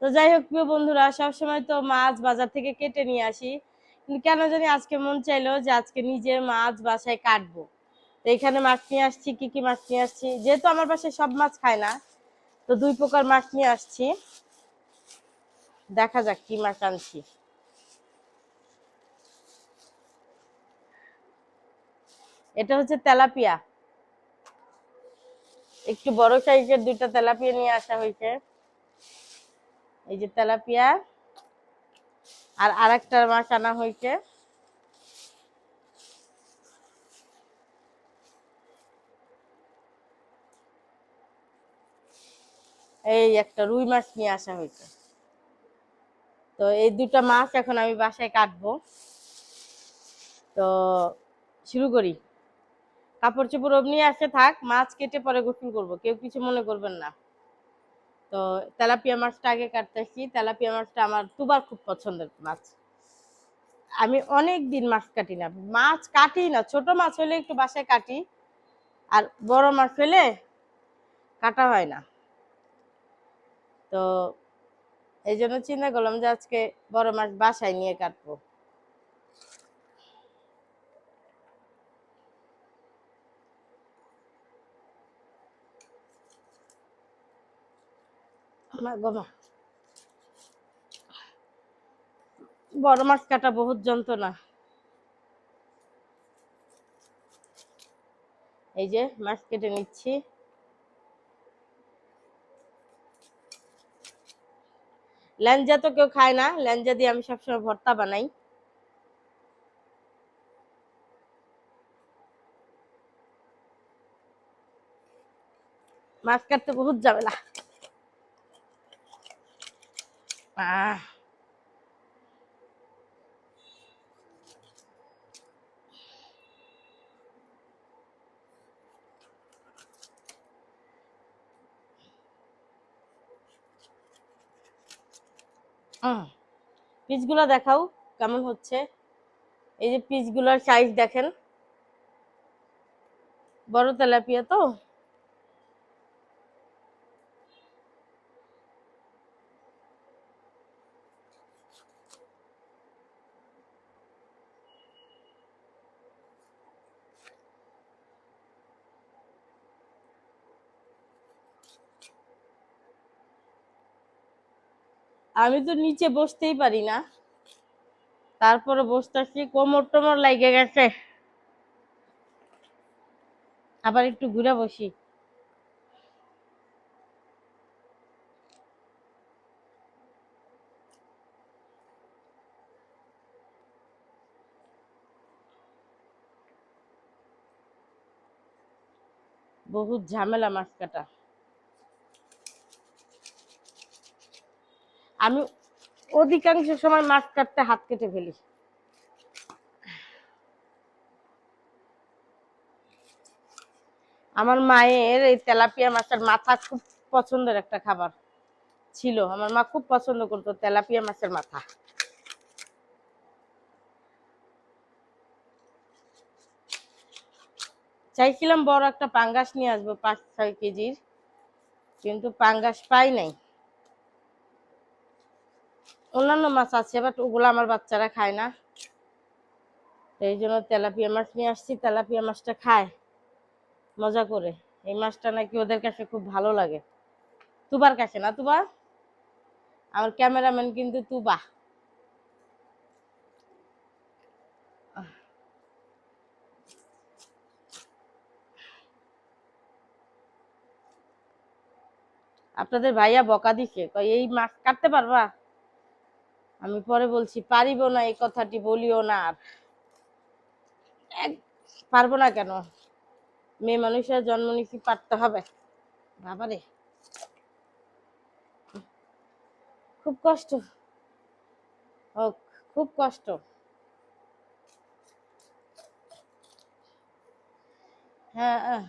তো যাই হোক প্রিয় বন্ধুরা, সবসময় তো মাছ বাজার থেকে কেটে নিয়ে আসি, কিন্তু কেন জানি আজকে মন চাইলো যে আজকে নিজে মাছ বাসায় কাটবো। তো এখানে মাছ নিয়ে আসছি। কি কি মাছ নিয়ে আসছি, যেহেতু আমার বাসায় সব মাছ খায় না, তো দুই প্রকার মাছ নিয়ে আসছি। দেখা যাক কি মাছ আনছি। এটা হচ্ছে তেলাপিয়া, একটু বড় সাইজের দুইটা তেলাপিয়া নিয়ে আসা হয়েছে। এই যে তেলাপিয়া, আর আরেকটা মাছ আনা হয়েছে। এই একটা রুই মাছ নিয়ে আসা হয়েছে। তো এই দুটা মাছ এখন আমি বাসায় কাটবো। তো শুরু করি। কাপড় চোপড় অমনি আসে থাক, মাছ কেটে পরে গোসল করবো, কেউ কিছু মনে করবেন না। তো তেলাপিয়া মাছটা আগে কাটতেছি। তেলাপিয়া মাছটা আমার তুবার খুব পছন্দের মাছ। আমি অনেক দিন মাছ কাটি না, মাছ কাটি না, ছোট মাছ হলে একটু বাসায় কাটি, আর বড় মাছ হলে কাটা হয় না। তো এই জন্য চিন্তা করলাম যে আজকে বড় মাছ বাসায় নিয়ে কাটবো। বড় মাছ কাটা বহুত যন্ত্রণা। এই যে মাছ কেটে নিচ্ছি। ল্যাঞ্জা তো কেউ খায় না, ল্যাঞ্জা দিয়ে আমি সবসময় ভর্তা বানাই। মাছ কাটতে বহুত ঝামেলা। আহ পিসগুলো দেখাও কেমন হচ্ছে। এই যে পিসগুলোর সাইজ দেখেন, বড় তেলাপিয়া তো। আমি তো নিচে বসতেই পারি না, তারপরে বসতেছি, কোমর টোমর লাগে গেছে। আবার একটু ঘুরে বসি। বহুত ঝামেলা মাছ কাটা। আমি অধিকাংশ সময় মাছ কাটতে হাত কেটে ফেলি। আমার মায়ের এই তেলাপিয়া মাছের মাথা খুব পছন্দের একটা খাবার ছিল, আমার মা খুব পছন্দ করতো তেলাপিয়া মাছের মাথা। চাইছিলাম বড় একটা পাঙ্গাস নিয়ে আসবো 5-6 কেজির, কিন্তু পাঙ্গাস পাই নাই। অন্যান্য মাছ আছে, বাট ওগুলো আমার বাচ্চারা খায় না। এই জন্য তেলাপিয়া মাছ নিয়ে আসছি। তেলাপিয়া মাছটা খায় মজা করে। এই মাছটা নাকি ওদের কাছে খুব ভালো লাগে। তুবার কাছে না, তুবা আমার ক্যামেরাম্যান কিন্তু তুবা। আপনাদের ভাইয়া বকা দিছে, কই এই মাছ কাটতে পারবা? আমি পরে বলছি পারিব না, এই কথাটি বলিও না আর। পারবো না কেন, মেয়ে মানুষের জন্ম নিচ্ছি, পারতে হবে। বাবারে খুব কষ্ট হোক, খুব কষ্ট। হ্যাঁ